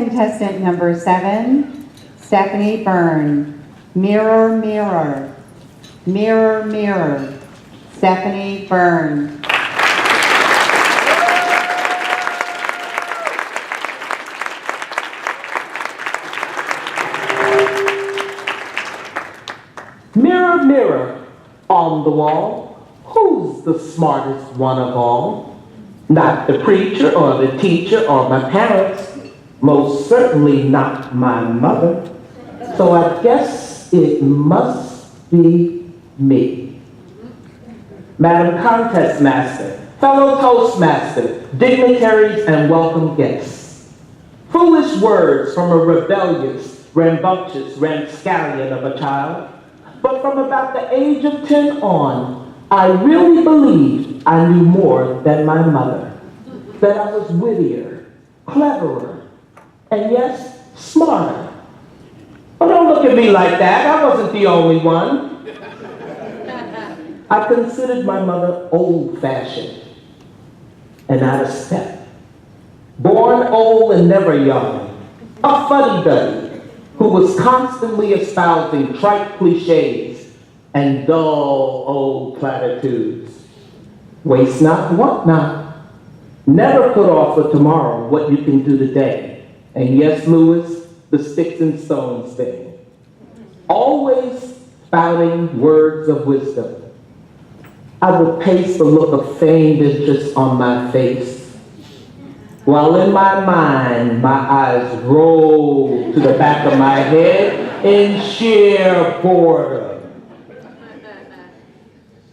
contestant number 7, Stephany Byrne. Mirror, mirror, mirror, mirror, Stephany Byrne. Mirror, mirror on the wall, who's the smartest one of all? Not the preacher or the teacher or my parents, most certainly not my mother. So I guess it must be me. Madam Contest Master, fellow Toastmaster, dignitaries and welcome guests. Foolish words from a rebellious, rambunctious rapscallion of a child. But from about the age of 10 on, I really believed I knew more than my mother. That I was wittier, cleverer, and yes, smarter. But don't look at me like that. I wasn't the only one. I considered my mother old-fashioned and out of step. Born old and never young, a fuddy-duddy who was constantly espousing trite cliches and dull old platitudes. Waste not, want not. Never put off for tomorrow what you can do today. And yes, Lewis, the sticks and stones thing. Always spouting words of wisdom. I would pace the look of feigned interest on my face, while in my mind, my eyes rolled to the back of my head in sheer boredom.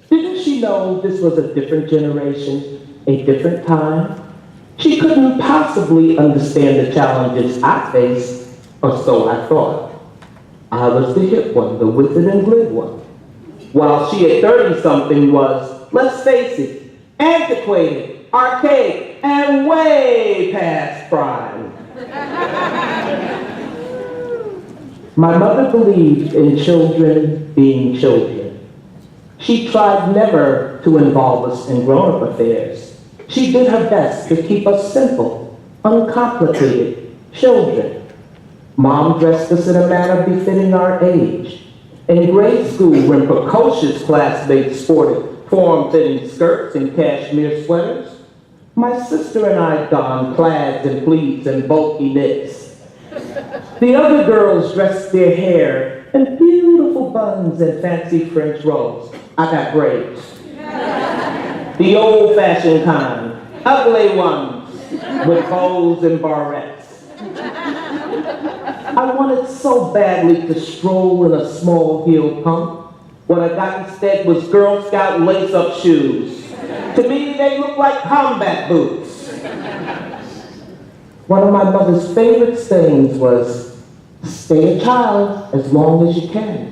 Didn't she know this was a different generation, a different time? She couldn't possibly understand the challenges I faced, or so I thought. I was the hip one, the withered and glib one, while she at 30-something was, let's face it, antiquated, archaic, and way past prime. My mother believed in children being children. She tried never to involve us in grown-up affairs. She did her best to keep us simple, uncomplicated children. Mom dressed us in a manner befitting our age. In grade school, when precocious classmates sported form-fitting skirts and cashmere sweaters, my sister and I donned plaids and pleats and bulky knits. The other girls dressed their hair in beautiful buns and fancy French rolls. I got braids. The old-fashioned kind, ugly ones with bows and barrettes. I wanted so badly to stroll in a small-heeled pump. What I got instead was Girl Scout lace-up shoes. To me, they looked like combat boots. One of my mother's favorite sayings was, stay a child as long as you can.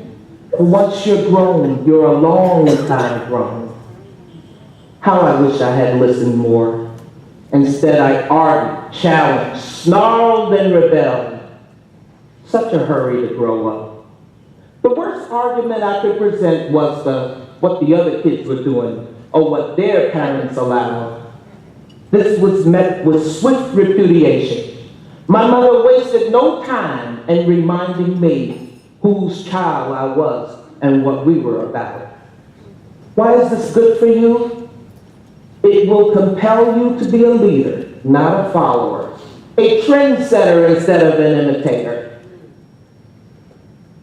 But once you're grown, you're a long time grown. How I wish I had listened more. Instead, I argued, challenged, snarled, and rebelled. Such a hurry to grow up. The worst argument I could present was what the other kids were doing, or what their parents allowed. This was met with swift repudiation. My mother wasted no time in reminding me whose child I was and what we were about. Why is this good for you? It will compel you to be a leader, not a follower, a trendsetter instead of an imitator.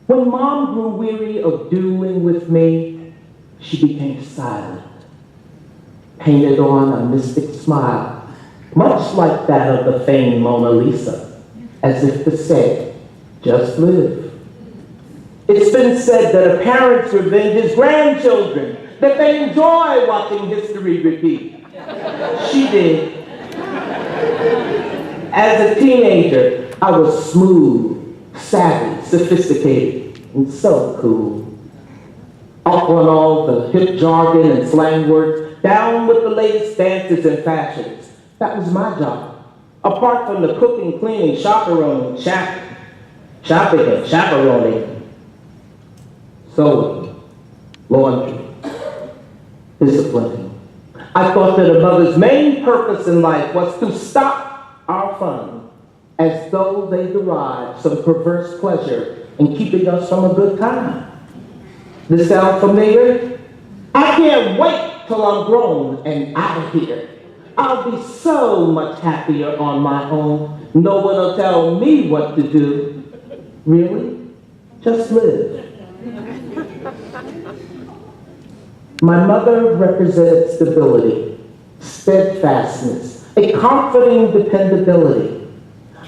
When Mom grew weary of dueling with me, she became silent, painted on a mystic smile, much like that of the famed Mona Lisa, as if to say, just live. It's been said that a parent's revenge is grandchildren, that they enjoy watching history repeat. She did. As a teenager, I was smooth, savvy, sophisticated, and so cool. Up on all the hip jargon and slang words, down with the latest dances and fashions. That was my job. Apart from the cooking, cleaning, chaperoning, shopping and chaperoning, sewing, laundry, disciplining. I thought that a mother's main purpose in life was to stop our fun, as though they derive some perverse pleasure in keeping us from a good time. This sound familiar? I can't wait till I'm grown and out of here. I'll be so much happier on my own. No one will tell me what to do. Really? Just live. My mother represented stability, steadfastness, a comforting dependability.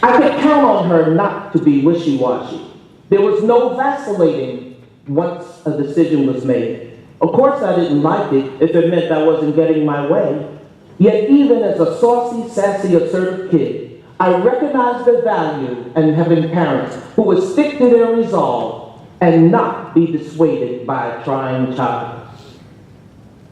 I could count on her not to be wishy-washy. There was no vacillating once a decision was made. Of course I didn't like it if it meant I wasn't getting my way. Yet even as a saucy, sassy, assertive kid, I recognized the value in having parents who would stick to their resolve and not be dissuaded by a trying child.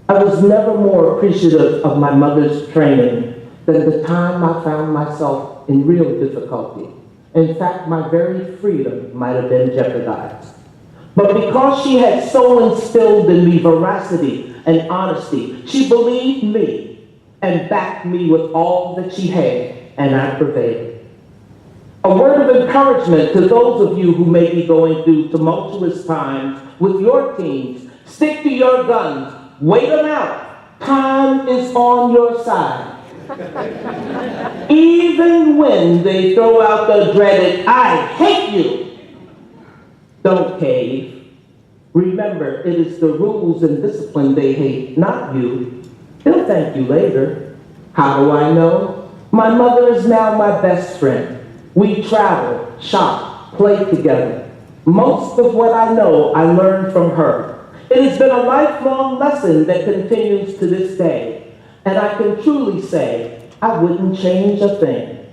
I was never more appreciative of my mother's training than the time I found myself in real difficulty. In fact, my very freedom might have been jeopardized. But because she had so instilled in me veracity and honesty, she believed me and backed me with all that she had, and I prevailed. A word of encouragement to those of you who may be going through tumultuous times with your teens: stick to your guns, wait them out. Time is on your side. Even when they throw out the dreaded, "I hate you," don't cave. Remember, it is the rules and discipline they hate, not you. They'll thank you later. How do I know? My mother is now my best friend. We travel, shop, play together. Most of what I know, I learned from her. It has been a lifelong lesson that continues to this day. And I can truly say, I wouldn't change a thing.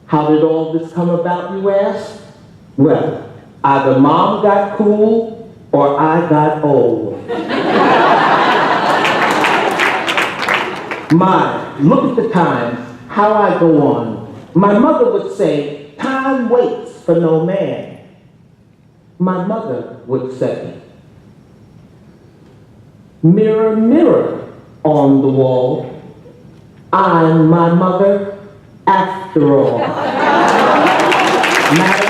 How did all this come about, you ask? Well, either mom got cool or I got old. My, look at the time, how I go on. My mother would say, time waits for no man. My mother would say, mirror, mirror on the wall, I'm my mother after all. Madam,